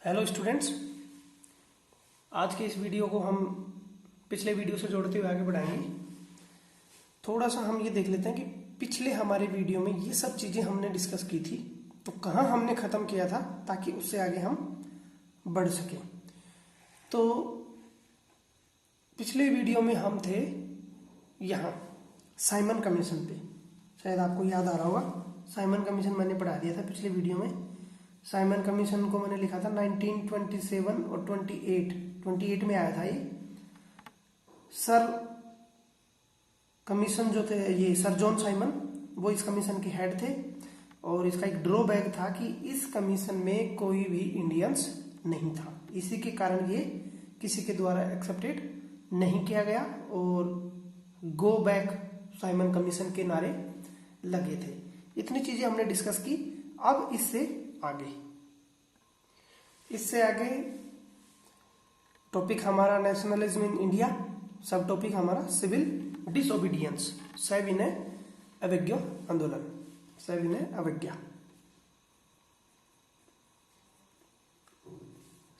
Hello students, आज के इस वीडियो को हम पिछले वीडियो से जोड़ते हुए आगे बढ़ाएंगे। थोड़ा सा हम ये देख लेते हैं कि पिछले हमारे वीडियो में ये सब चीज़ें हमने डिस्कस की थी, तो कहाँ हमने ख़त्म किया था ताकि उससे आगे हम बढ़ सकें। तो पिछले वीडियो में हम थे यहाँ साइमन कमीशन पे, शायद आपको याद आ रहा होगा। साइमन कमीशन मैंने पढ़ा दिया था पिछले वीडियो में। साइमन कमीशन को मैंने लिखा था 1927 और 28 में आया था ये। सर कमीशन जो थे, ये सर जॉन साइमन, वो इस कमीशन के हेड थे। और इसका एक ड्रॉबैक था कि इस कमीशन में कोई भी इंडियंस नहीं था, इसी के कारण ये किसी के द्वारा एक्सेप्टेड नहीं किया गया और गो बैक साइमन कमीशन के नारे लगे थे। इतनी चीजें हमने डिस्कस की। अब इससे आगे टॉपिक हमारा नेशनलिज्म इन इंडिया, सब टॉपिक हमारा सिविल डिसोबीडियंस, सविनय अवज्ञा आंदोलन, सविनय अवज्ञा,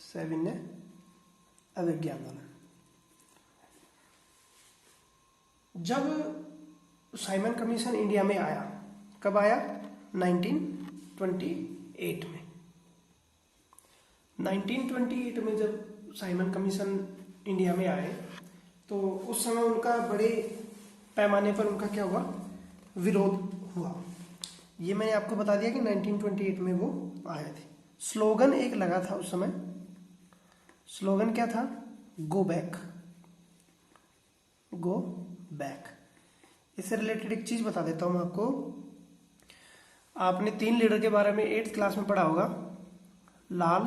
सविनय अवज्ञा आंदोलन। जब साइमन कमीशन इंडिया में आया, कब आया? 1928 में। 1928 में जब साइमन कमीशन इंडिया में आए तो उस समय उनका बड़े पैमाने पर उनका क्या हुआ? विरोध हुआ। ये मैंने आपको बता दिया कि 1928 में वो आए थे। स्लोगन एक लगा था उस समय। स्लोगन क्या था? Go back, go back. इससे रिलेटेड एक चीज बता देता हूं आपको। आपने 3 लीडर के बारे में 8th क्लास में पढ़ा होगा, लाल,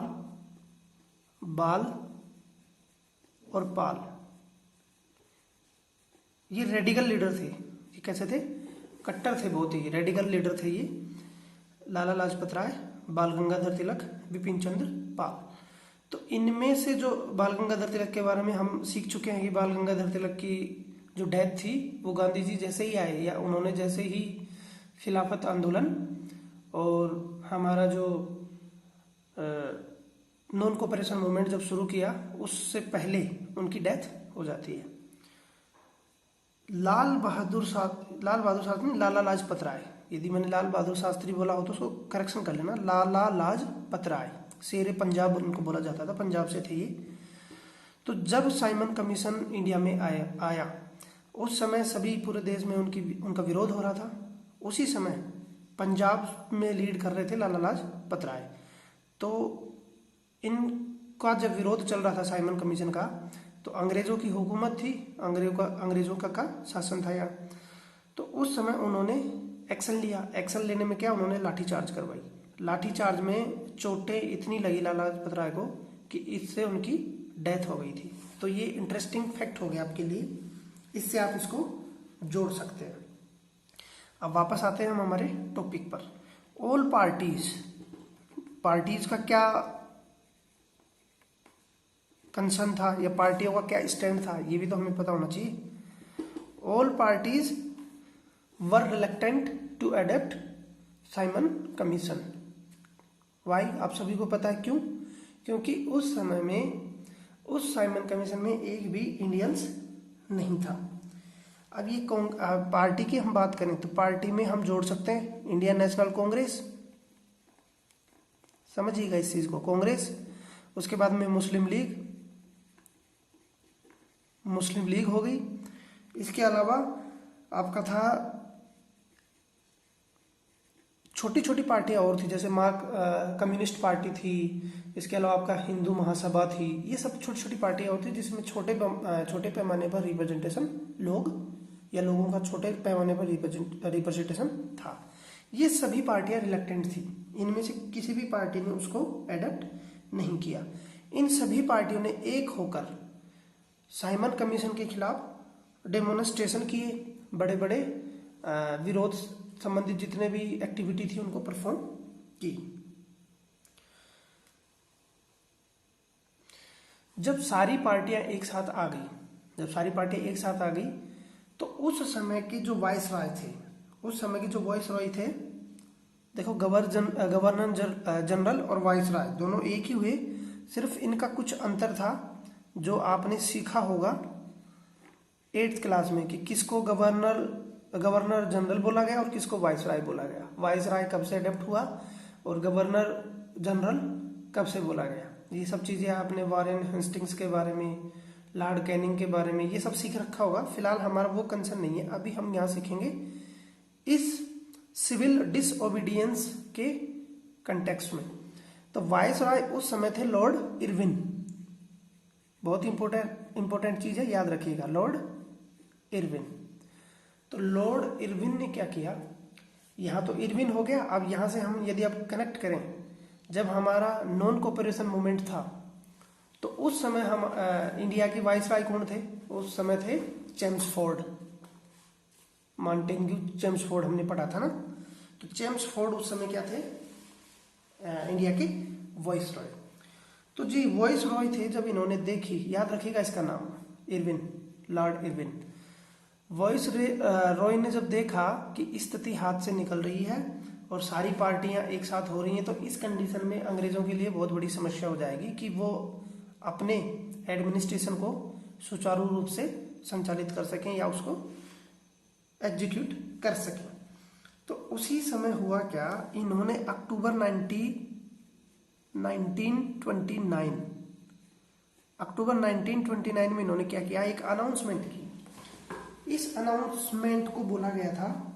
बाल और पाल। ये रेडिकल लीडर थे। ये कैसे थे? कट्टर थे बहुत ही, रेडिकल लीडर थे ये। लाला लाजपत राय, बाल गंगाधर तिलक, बिपिन चंद्र पाल। तो इनमें से जो बाल गंगाधर तिलक के बारे में हम सीख चुके हैं कि बाल गंगाधर तिलक की जो डेथ थी वो गांधी जी जैसे ही आए, या उन्होंने जैसे ही खिलाफत आंदोलन और हमारा जो नॉन कोऑपरेशन मूवमेंट जब शुरू किया, उससे पहले उनकी डेथ हो जाती है। लाल बहादुर शास्त्री, लाला लाजपत राय। यदि मैंने लाल बहादुर शास्त्री बोला हो तो उसको करेक्शन कर लेना, लाला लाजपत राय। शेरे पंजाब उनको बोला जाता था, पंजाब से थे ये। तो जब साइमन कमीशन इंडिया में आया उस समय सभी पूरे देश में उनका विरोध हो रहा था। उसी समय पंजाब में लीड कर रहे थे लाला लाजपत राय। तो इनका जब विरोध चल रहा था साइमन कमीशन का, तो अंग्रेजों की हुकूमत थी, अंग्रेजों का शासन था यहाँ। तो उस समय उन्होंने एक्शन लिया। एक्शन लेने में क्या? उन्होंने लाठीचार्ज करवाई। लाठीचार्ज में चोटें इतनी लगी लाला लाजपत राय को कि इससे उनकी डेथ हो गई थी। तो ये इंटरेस्टिंग फैक्ट हो गया आपके लिए, इससे आप इसको जोड़ सकते हैं। अब वापस आते हैं हम हमारे टॉपिक पर। ऑल पार्टीज का क्या कंसर्न था या पार्टियों का क्या स्टैंड था, ये भी तो हमें पता होना चाहिए। All parties were reluctant to adopt Simon Commission. Why? आप सभी को पता है क्यों? क्योंकि उस समय में उस साइमन कमीशन में एक भी इंडियंस नहीं था। अब ये पार्टी की हम बात करें तो पार्टी में हम जोड़ सकते हैं इंडियन नेशनल कांग्रेस, समझिएगा इस चीज को, कांग्रेस। उसके बाद में मुस्लिम लीग हो गई। इसके अलावा आपका था छोटी छोटी पार्टियां और थी, जैसे कम्युनिस्ट पार्टी थी। इसके अलावा आपका हिंदू महासभा थी। ये सब छोटी छोटी पार्टियां और थी जिसमें छोटे पैमाने पर रिप्रेजेंटेशन लोगों का छोटे पैमाने पर रिप्रेजेंटेशन था। ये सभी पार्टियां रिलक्टेंट थी। इनमें से किसी भी पार्टी ने उसको एडप्ट नहीं किया। इन सभी पार्टियों ने एक होकर साइमन कमीशन के खिलाफ डेमोन्स्ट्रेशन किए, बड़े बड़े विरोध संबंधित जितने भी एक्टिविटी थी उनको परफॉर्म की। जब सारी पार्टियां एक साथ आ गई तो उस समय के जो वाइसरॉय थे, देखो गवर्नर जनरल और वाइसरॉय दोनों एक ही हुए, सिर्फ इनका कुछ अंतर था जो आपने सीखा होगा 8th क्लास में कि किसको गवर्नर जनरल बोला गया और किसको वाइसराय बोला गया। वाइसराय कब से अडेप्ट हुआ और गवर्नर जनरल कब से बोला गया। ये सब चीज़ें आपने वॉरेन हेस्टिंग्स के बारे में, लॉर्ड कैनिंग के बारे में ये सब सीख रखा होगा। फिलहाल हमारा वो कंसर्न नहीं है। अभी हम यहाँ सीखेंगे इस सिविल डिसओबीडियंस के कंटेक्स्ट में। तो वाइसराय उस समय थे लॉर्ड इरविन। बहुत इंपॉर्टेंट चीज है, याद रखिएगा, लॉर्ड इरविन। तो लॉर्ड इरविन ने क्या किया, यहाँ तो इरविन हो गया। अब यहाँ से हम यदि आप कनेक्ट करें, जब हमारा नॉन कोऑपरेशन मूवमेंट था तो उस समय हम इंडिया के वाइसराय कौन थे, उस समय थे चेम्सफोर्ड। मॉन्टेग्यू चेम्सफोर्ड हमने पढ़ा था ना। तो चेम्सफोर्ड उस समय क्या थे, इंडिया के वाइसरॉय। तो जी वाइसरॉय थे। जब इन्होंने देखी, याद रखिएगा इसका नाम, इरविन, लॉर्ड इरविन। वाइसरॉय ने जब देखा कि स्थिति हाथ से निकल रही है और सारी पार्टियां एक साथ हो रही हैं, तो इस कंडीशन में अंग्रेजों के लिए बहुत बड़ी समस्या हो जाएगी कि वो अपने एडमिनिस्ट्रेशन को सुचारू रूप से संचालित कर सकें या उसको एग्जीक्यूट कर सकें। तो उसी समय हुआ क्या, इन्होंने अक्टूबर 1929 में इन्होंने क्या किया, एक अनाउंसमेंट की। इस अनाउंसमेंट को बोला गया था,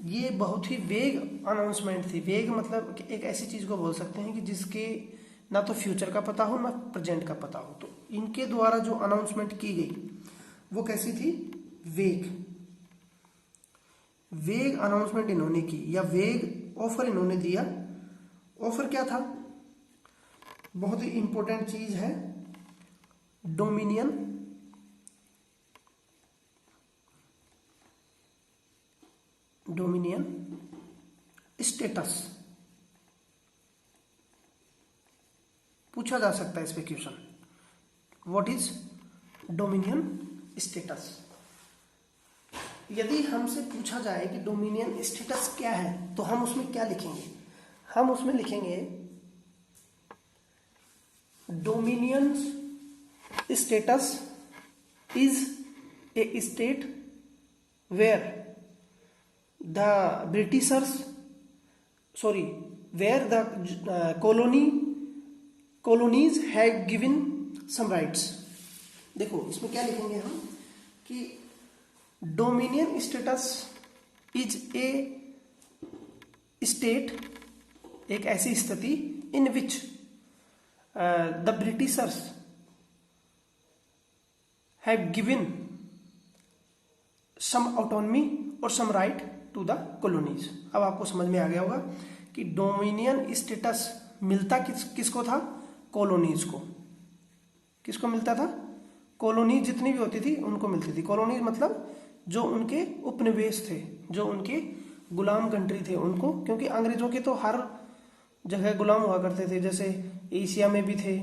ये बहुत ही वेग अनाउंसमेंट थी। वेग मतलब एक ऐसी चीज को बोल सकते हैं कि जिसके ना तो फ्यूचर का पता हो ना प्रेजेंट का पता हो। तो इनके द्वारा जो अनाउंसमेंट की गई वो कैसी थी, वेग अनाउंसमेंट इन्होंने की, या वेग ऑफर इन्होंने दिया। ऑफर क्या था, बहुत ही इंपॉर्टेंट चीज है, डोमिनियन स्टेटस। पूछा जा सकता है इस पे question, what is dominion status. यदि हमसे पूछा जाए कि डोमिनियन स्टेटस क्या है, तो हम उसमें क्या लिखेंगे, हम उसमें लिखेंगे dominion status is a state where the Britishers where the colonies have given some rights। देखो इसमें क्या लिखेंगे हम कि dominion status is a state, एक ऐसी स्थिति in which the Britishers have given some autonomy और some right to the colonies. अब आपको समझ में आ गया होगा कि डोमिनियन स्टेटस मिलता किसको था, कॉलोनीज को। किसको मिलता था, कॉलोनीज जितनी भी होती थी उनको मिलती थी। कॉलोनीज मतलब जो उनके उपनिवेश थे, जो उनके गुलाम कंट्री थे उनको, क्योंकि अंग्रेजों के तो हर जगह गुलाम हुआ करते थे। जैसे एशिया में भी थे,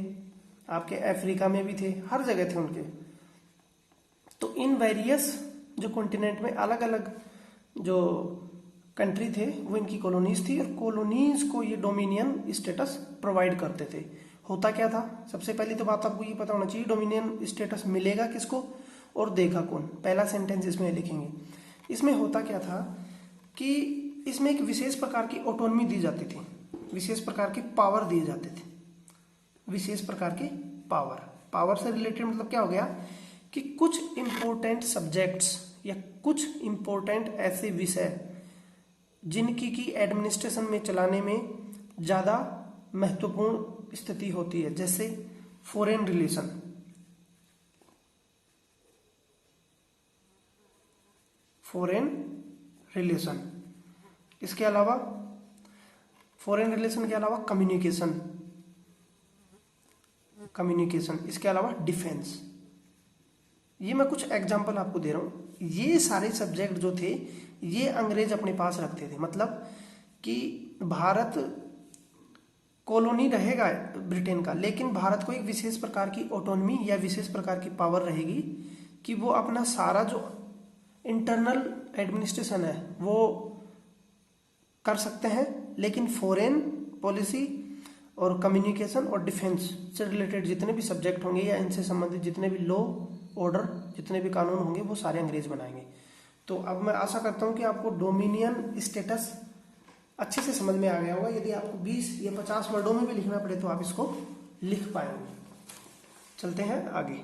आपके अफ्रीका में भी थे, हर जगह थे उनके। तो इन वेरियस जो कॉन्टिनेंट में अलग अलग जो कंट्री थे वो इनकी कॉलोनीज थी, और कॉलोनीज को ये डोमिनियन स्टेटस प्रोवाइड करते थे। होता क्या था, सबसे पहली तो बात आपको ये पता होना चाहिए डोमिनियन स्टेटस मिलेगा किसको और देगा कौन। पहला सेंटेंस इसमें लिखेंगे। इसमें होता क्या था कि इसमें एक विशेष प्रकार की ऑटोनमी दी जाती थी, विशेष प्रकार के पावर दिए जाते थे। विशेष प्रकार के पावर से रिलेटेड मतलब क्या हो गया कि कुछ इंपॉर्टेंट सब्जेक्ट्स या कुछ इंपॉर्टेंट ऐसे विषय जिनकी की एडमिनिस्ट्रेशन में चलाने में ज्यादा महत्वपूर्ण स्थिति होती है, जैसे फॉरेन रिलेशन, इसके अलावा फॉरेन रिलेशन के अलावा कम्युनिकेशन, इसके अलावा डिफेंस। ये मैं कुछ एग्जांपल आपको दे रहा हूं। ये सारे सब्जेक्ट जो थे ये अंग्रेज अपने पास रखते थे। मतलब कि भारत कॉलोनी रहेगा ब्रिटेन का, लेकिन भारत को एक विशेष प्रकार की ऑटोनमी या विशेष प्रकार की पावर रहेगी कि वो अपना सारा जो इंटरनल एडमिनिस्ट्रेशन है वो कर सकते हैं, लेकिन फॉरेन पॉलिसी और कम्युनिकेशन और डिफेंस से रिलेटेड जितने भी सब्जेक्ट होंगे या इनसे संबंधित जितने भी लॉ ऑर्डर जितने भी कानून होंगे वो सारे अंग्रेज बनाएंगे। तो अब मैं आशा करता हूँ कि आपको डोमिनियन स्टेटस अच्छे से समझ में आ गया होगा। यदि आपको 20 या 50 वर्डों में भी लिखना पड़े तो आप इसको लिख पाएंगे। चलते हैं आगे।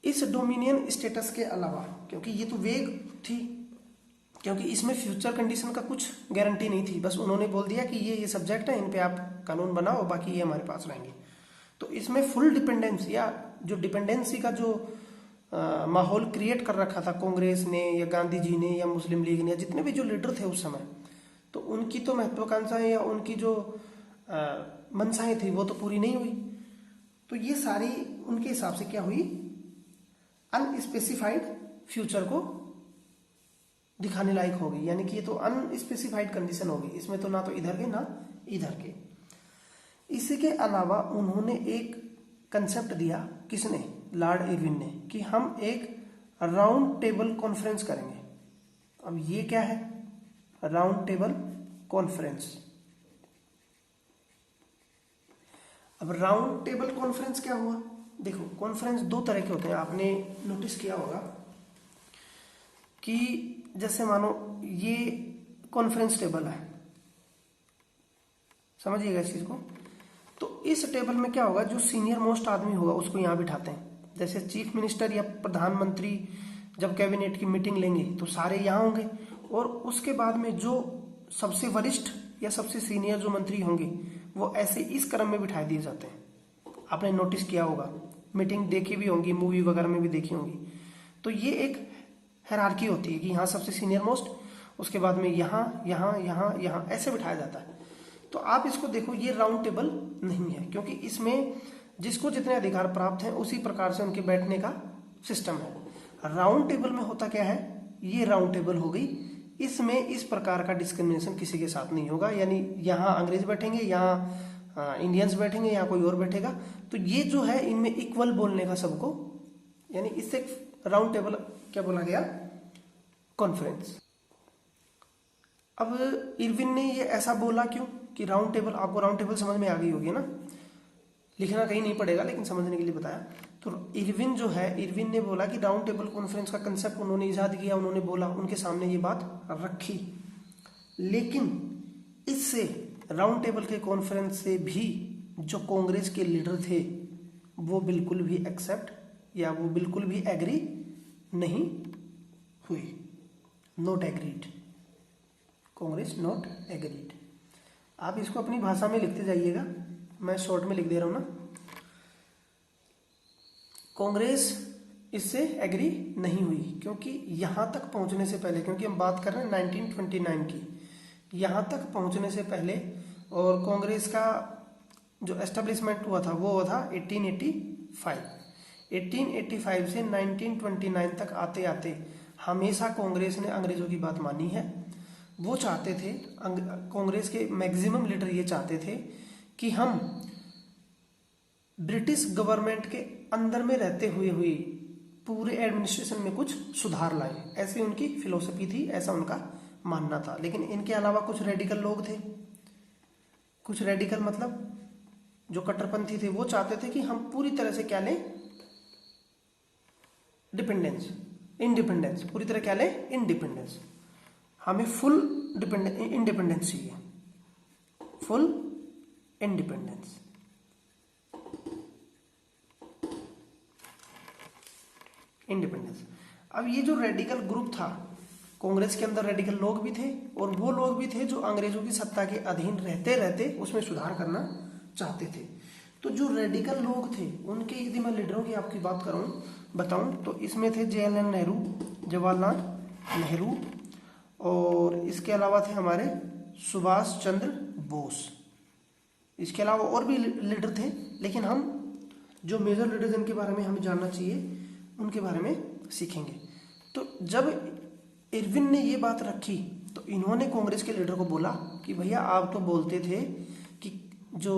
इस डोमिनियन स्टेटस के अलावा, क्योंकि ये तो वेग थी, क्योंकि इसमें फ्यूचर कंडीशन का कुछ गारंटी नहीं थी, बस उन्होंने बोल दिया कि ये सब्जेक्ट है, इन पे आप कानून बनाओ, बाकी ये हमारे पास रहेंगे। तो इसमें फुल डिपेंडेंस या जो डिपेंडेंसी का जो माहौल क्रिएट कर रखा था कांग्रेस ने या गांधी जी ने या मुस्लिम लीग ने या जितने भी जो लीडर थे उस समय, तो उनकी तो महत्वाकांक्षाएं या उनकी जो मंशाएं थी वो तो पूरी नहीं हुई। तो ये सारी उनके हिसाब से क्या हुई, अनस्पेसिफाइड फ्यूचर को दिखाने लायक हो गई, यानी कि ये तो अनस्पेसिफाइड कंडीशन होगी, इसमें तो ना तो इधर के ना इधर के। इसके अलावा उन्होंने एक कंसेप्ट दिया, किसने, लॉर्ड इरविन ने, कि हम एक राउंड टेबल कॉन्फ्रेंस करेंगे। अब ये क्या है राउंड टेबल कॉन्फ्रेंस? अब राउंड टेबल कॉन्फ्रेंस क्या हुआ? देखो, कॉन्फ्रेंस दो तरह के होते हैं, आपने नोटिस किया होगा कि जैसे मानो ये कॉन्फ्रेंस टेबल है, समझिएगा इस चीज को। तो इस टेबल में क्या होगा, जो सीनियर मोस्ट आदमी होगा उसको यहाँ बिठाते हैं। जैसे चीफ मिनिस्टर या प्रधानमंत्री जब कैबिनेट की मीटिंग लेंगे तो सारे यहाँ होंगे, और उसके बाद में जो सबसे वरिष्ठ या सबसे सीनियर जो मंत्री होंगे वो ऐसे इस क्रम में बिठा दिए जाते हैं। आपने नोटिस किया होगा, मीटिंग देखी भी होंगी, मूवी वगैरह में भी देखी होंगी। तो ये एक हायरार्की होती है कि यहाँ सबसे सीनियर मोस्ट, उसके बाद में यहाँ यहाँ यहाँ यहाँ ऐसे बिठाया जाता है। तो आप इसको देखो, ये राउंड टेबल नहीं है, क्योंकि इसमें जिसको जितने अधिकार प्राप्त हैं उसी प्रकार से उनके बैठने का सिस्टम है। राउंड टेबल में होता क्या है, ये राउंड टेबल हो गई, इसमें इस प्रकार का डिस्क्रिमिनेशन किसी के साथ नहीं होगा, यानी यहाँ अंग्रेज बैठेंगे, यहाँ इंडियंस बैठेंगे, यहाँ कोई और बैठेगा, तो ये जो है इनमें इक्वल बोलने का सबको, यानी इससे राउंड टेबल क्या बोला गया, कॉन्फ्रेंस। अब इरविन ने ये ऐसा बोला क्यों कि राउंड टेबल, आपको राउंड टेबल समझ में आ गई होगी ना, लिखना कहीं नहीं पड़ेगा लेकिन समझने के लिए बताया। तो इरविन जो है, इरविन ने बोला कि राउंड टेबल कॉन्फ्रेंस का कंसेप्ट उन्होंने इजाद किया, उन्होंने बोला, उनके सामने ये बात रखी, लेकिन इससे राउंड टेबल के कॉन्फ्रेंस से भी जो कांग्रेस के लीडर थे वो बिल्कुल भी एक्सेप्ट या वो बिल्कुल भी एग्री नहीं हुई, not agreed, Congress not agreed. आप इसको अपनी भाषा में लिखते जाइएगा, मैं शॉर्ट में लिख दे रहा हूं ना। कांग्रेस इससे एग्री नहीं हुई, क्योंकि यहां तक पहुंचने से पहले, क्योंकि हम बात कर रहे हैं 1929 की, यहां तक पहुंचने से पहले, और कांग्रेस का जो एस्टेब्लिशमेंट हुआ था वो हुआ था 1885। 1885 से 1929 तक आते आते हमेशा कांग्रेस ने अंग्रेजों की बात मानी है। वो चाहते थे, कांग्रेस के मैक्सिमम लीडर ये चाहते थे कि हम ब्रिटिश गवर्नमेंट के अंदर में रहते हुए पूरे एडमिनिस्ट्रेशन में कुछ सुधार लाएं, ऐसी उनकी फिलोसफी थी, ऐसा उनका मानना था। लेकिन इनके अलावा कुछ रेडिकल लोग थे, कुछ रेडिकल मतलब जो कट्टरपंथी थे, वो चाहते थे कि हम पूरी तरह से क्या लें, इंडिपेंडेंस, पूरी तरह क्या लें, इंडिपेंडेंस, हमें फुल इंडिपेंडेंस चाहिए, फुल इंडिपेंडेंस। अब ये जो रेडिकल ग्रुप था, कांग्रेस के अंदर रेडिकल लोग भी थे और वो लोग भी थे जो अंग्रेजों की सत्ता के अधीन रहते रहते उसमें सुधार करना चाहते थे। तो जो रेडिकल लोग थे उनके, यदि मैं लीडरों की आपकी बात बताऊं तो इसमें थे JNN नेहरू, जवाहरलाल नेहरू, और इसके अलावा थे हमारे सुभाष चंद्र बोस। इसके अलावा और भी लीडर थे, लेकिन हम जो मेजर लीडर जिनके बारे में हमें जानना चाहिए उनके बारे में सीखेंगे। तो जब इरविन ने ये बात रखी तो इन्होंने कांग्रेस के लीडर को बोला कि भैया आप तो बोलते थे कि जो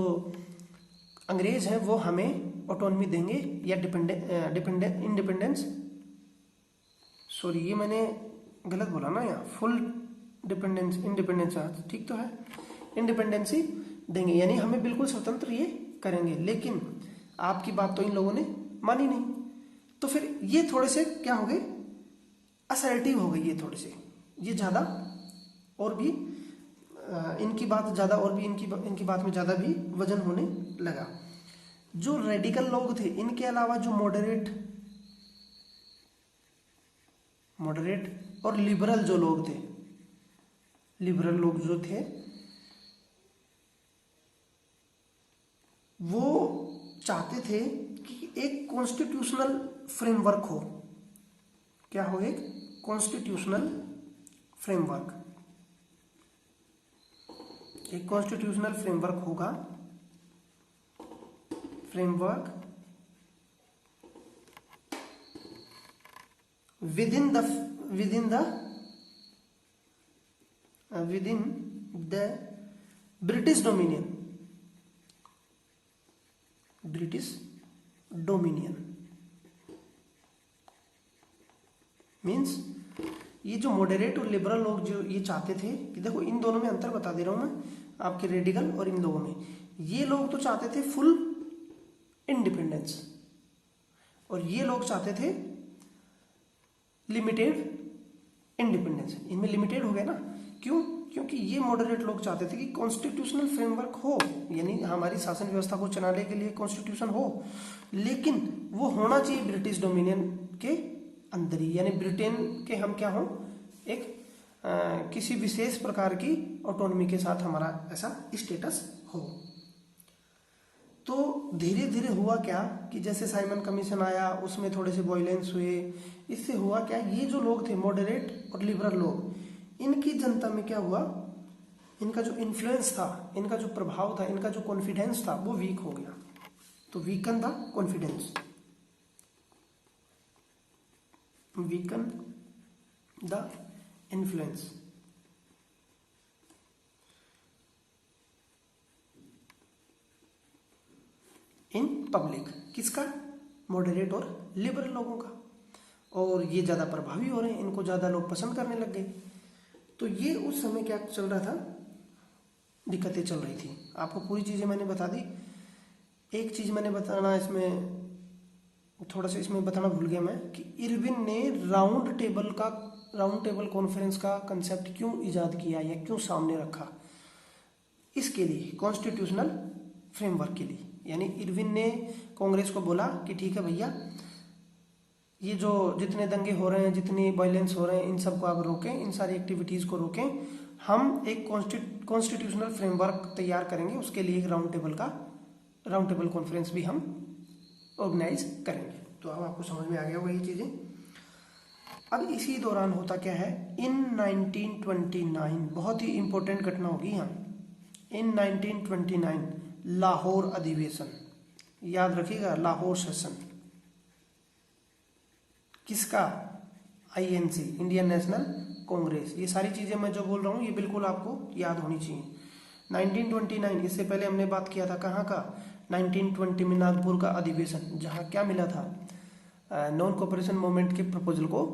अंग्रेज हैं वो हमें ऑटोनॉमी देंगे या इंडिपेंडेंस, सॉरी ये मैंने गलत बोला ना, यहाँ फुल इंडिपेंडेंस, ठीक तो है, इंडिपेंडेंसी देंगे, यानी हमें बिल्कुल स्वतंत्र ये करेंगे। लेकिन आपकी बात तो इन लोगों ने मानी नहीं, तो फिर ये थोड़े से क्या हो गए, असर्टिव हो गई ये थोड़े से, ये ज़्यादा और भी इनकी बात ज़्यादा और भी इनकी बात में ज़्यादा भी वजन होने लगा। जो रेडिकल लोग थे, इनके अलावा जो मॉडरेट और लिबरल जो लोग थे, लिबरल लोग जो थे वो चाहते थे कि एक कॉन्स्टिट्यूशनल फ्रेमवर्क हो। क्या हो? एक कॉन्स्टिट्यूशनल फ्रेमवर्क। एक कॉन्स्टिट्यूशनल फ्रेमवर्क होगा, framework within the British Dominion, means ये जो मॉडरेट और लिबरल लोग जो ये चाहते थे कि देखो, इन दोनों में अंतर बता दे रहा हूं मैं, आपके रेडिकल और इन लोगों में। ये लोग तो चाहते थे फुल इंडिपेंडेंस और ये लोग चाहते थे लिमिटेड इंडिपेंडेंस। इनमें लिमिटेड हो गया ना, क्यों? क्योंकि ये मॉडरेट लोग चाहते थे कि कॉन्स्टिट्यूशनल फ्रेमवर्क हो, यानी हमारी शासन व्यवस्था को चलाने के लिए कॉन्स्टिट्यूशन हो, लेकिन वो होना चाहिए ब्रिटिश डोमिनियन के अंदर ही, यानी ब्रिटेन के हम क्या हो, एक किसी विशेष प्रकार की ऑटोनॉमी के साथ हमारा ऐसा स्टेटस हो। तो धीरे धीरे हुआ क्या कि जैसे साइमन कमीशन आया, उसमें थोड़े से वॉयलेंस हुए। इससे हुआ क्या, ये जो लोग थे मॉडरेट और लिबरल लोग, इनकी जनता में क्या हुआ, इनका जो इन्फ्लुएंस था, इनका जो प्रभाव था, इनका जो कॉन्फिडेंस था, वो वीक हो गया। तो weaken the confidence, weaken the influence. In public, किसका? मॉडरेट और लिबरल लोगों का। और ये ज़्यादा प्रभावी हो रहे हैं, इनको ज़्यादा लोग पसंद करने लग गए। तो ये उस समय क्या चल रहा था, दिक्कतें चल रही थी। आपको पूरी चीज़ें मैंने बता दी। एक चीज़ मैंने बताना इसमें, थोड़ा सा इसमें बताना भूल गया मैं, कि इरविन ने राउंड टेबल कॉन्फ्रेंस का कंसेप्ट क्यों इजाद किया या क्यों सामने रखा, इसके लिए, कॉन्स्टिट्यूशनल फ्रेमवर्क के लिए। यानी इरविन ने कांग्रेस को बोला कि ठीक है भैया, ये जो जितने दंगे हो रहे हैं, जितनी वायलेंस हो रहे हैं, इन सबको आप रोकें, इन सारी एक्टिविटीज़ को रोकें। हम एक कॉन्स्टिट्यूशनल फ्रेमवर्क तैयार करेंगे, उसके लिए एक राउंड टेबल कॉन्फ्रेंस भी हम ऑर्गेनाइज करेंगे। तो अब आपको समझ में आ गया होगा ये चीज़ें। अब इसी दौरान होता क्या है, इन 1929 बहुत ही इंपॉर्टेंट घटना होगी यहाँ। इन 1929 लाहौर अधिवेशन, याद रखिएगा, लाहौर सेशन किसका? INC, Indian national Congress. ये सारी चीज़ें मैं जो बोल रहा हूँ ये बिल्कुल आपको याद होनी चाहिए। 1929, इससे पहले हमने बात किया था कहाँ का, 1920 में नागपुर का अधिवेशन, जहाँ क्या मिला था, नॉन कोऑपरेशन मूवमेंट के प्रपोजल को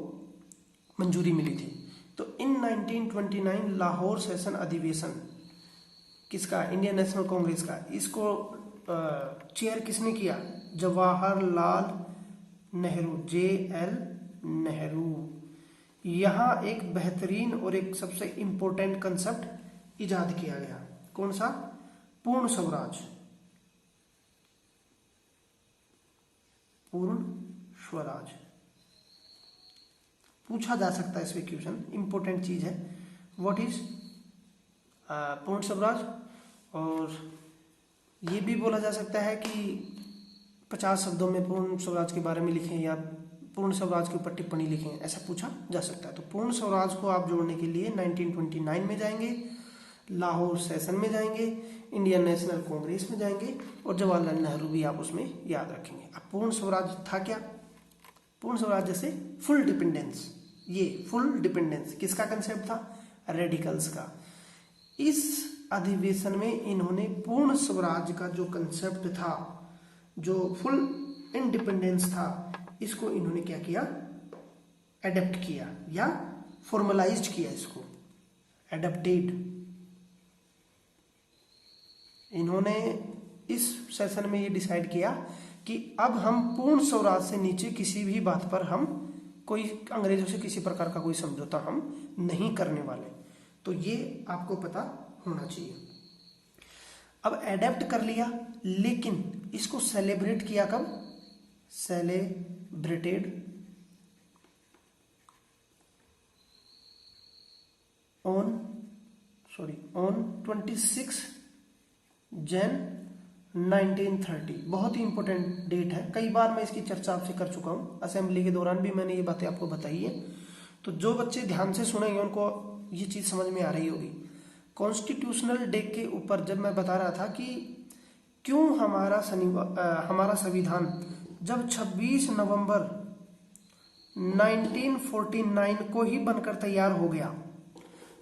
मंजूरी मिली थी। तो इन 1929 लाहौर सेशन अधिवेशन किसका? इंडियन नेशनल कांग्रेस का। इसको चेयर किसने किया? जवाहरलाल नेहरू, JL नेहरू। यहाँ एक बेहतरीन और एक सबसे इंपॉर्टेंट कंसेप्ट इजाद किया गया। कौन सा? पूर्ण स्वराज। पूर्ण स्वराज पूछा जा सकता है इसमें क्वेश्चन, इंपॉर्टेंट चीज है। व्हाट इज पूर्ण स्वराज? और ये भी बोला जा सकता है कि 50 शब्दों में पूर्ण स्वराज के बारे में लिखें या पूर्ण स्वराज के ऊपर टिप्पणी लिखें, ऐसा पूछा जा सकता है। तो पूर्ण स्वराज को आप जोड़ने के लिए 1929 में जाएंगे, लाहौर सेशन में जाएंगे, इंडियन नेशनल कांग्रेस में जाएंगे और जवाहरलाल नेहरू भी आप उसमें याद रखेंगे। अब पूर्ण स्वराज था क्या? पूर्ण स्वराज जैसे फुल डिपेंडेंस, ये फुल डिपेंडेंस किसका कंसेप्ट था? रेडिकल्स का। इस अधिवेशन में इन्होंने पूर्ण स्वराज का जो कंसेप्ट था, जो फुल इंडिपेंडेंस था, इसको इन्होंने क्या किया? एडेप्ट किया या फॉर्मलाइज्ड किया, इसको एडेप्टेड। इन्होंने इस सेशन में ये डिसाइड किया कि अब हम पूर्ण स्वराज से नीचे किसी भी बात पर हम कोई अंग्रेजों से किसी प्रकार का कोई समझौता हम नहीं करने वाले। तो ये आपको पता होना चाहिए। अब एडेप्ट कर लिया, लेकिन इसको सेलिब्रेट किया कब? सेलिब्रेटेड ऑन 26 जन 1930। बहुत ही इंपॉर्टेंट डेट है, कई बार मैं इसकी चर्चा आपसे कर चुका हूँ, असेंबली के दौरान भी मैंने ये बातें आपको बताई है। तो जो बच्चे ध्यान से सुनेंगे उनको ये चीज़ समझ में आ रही होगी। कॉन्स्टिट्यूशनल डे के ऊपर जब मैं बता रहा था कि क्यों हमारा संविधान जब 26 नवंबर 1949 को ही बनकर तैयार हो गया,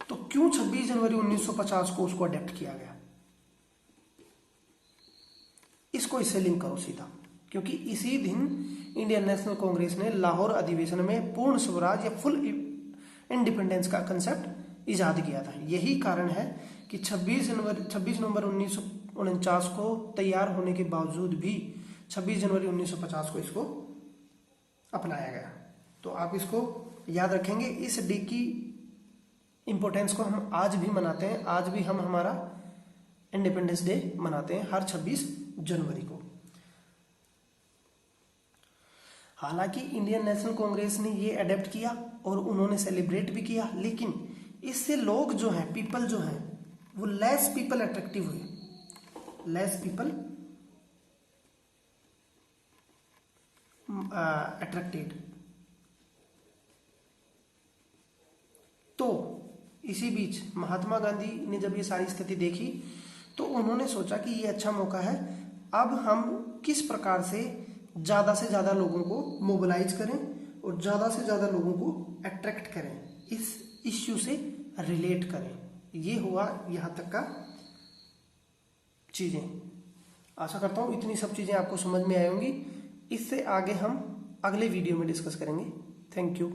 तो क्यों 26 जनवरी 1950 को उसको अडेप्ट किया गया? इसको इससे लिंक करो सीधा, क्योंकि इसी दिन इंडियन नेशनल कांग्रेस ने लाहौर अधिवेशन में पूर्ण स्वराज या फुल इंडिपेंडेंस का कंसेप्ट इजाद किया था। यही कारण है कि 26 नवंबर 1949 को तैयार होने के बावजूद भी 26 जनवरी 1950 को इसको अपनाया गया। तो आप इसको याद रखेंगे। इस डे की इंपॉर्टेंस को हम आज भी मनाते हैं, आज भी हम हमारा इंडिपेंडेंस डे मनाते हैं हर 26 जनवरी को। हालांकि इंडियन नेशनल कांग्रेस ने ये अडेप्ट किया और उन्होंने सेलिब्रेट भी किया, लेकिन इससे लोग जो हैं, पीपल जो हैं, वो लेस पीपल अट्रैक्टिव हुए, लेस पीपल अट्रैक्टेड। तो इसी बीच महात्मा गांधी ने जब ये सारी स्थिति देखी तो उन्होंने सोचा कि ये अच्छा मौका है, अब हम किस प्रकार से ज़्यादा लोगों को मोबिलाइज करें और ज़्यादा से ज़्यादा लोगों को अट्रैक्ट करें, इस इश्यू से रिलेट करें। ये हुआ यहाँ तक का चीज़ें। आशा करता हूँ इतनी सब चीज़ें आपको समझ में आई होंगी। इससे आगे हम अगले वीडियो में डिस्कस करेंगे। Thank you.